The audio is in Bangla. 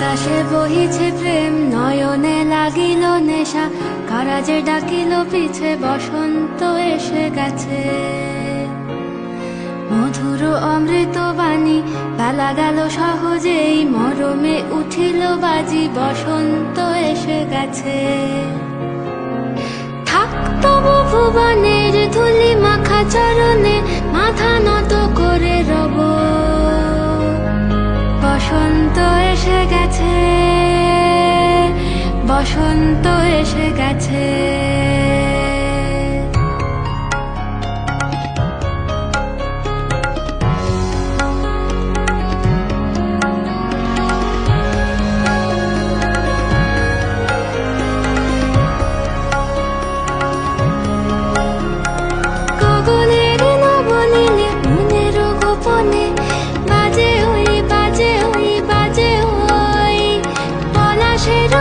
বাতাসে বহিছে প্রেম, নয়নে লাগিল নেশা, কারাজে ডাকিল পিছে, বসন্ত এসে গেছে। মধুর অমৃত বাণী, বেলা গেল সহজেই, মরমে উঠিল বাজি, বসন্ত এসে গেছে। থাক তবু ভুবনের ধুলি মাখা চরণে, মাথা নত করে রব। বসন্ত এসে গেছে, বসন্ত এসে গেছে। গগনের নবনীলে, মনের গোপনে, বাজে ওই বাজে ওই বাজে ওই পলাশের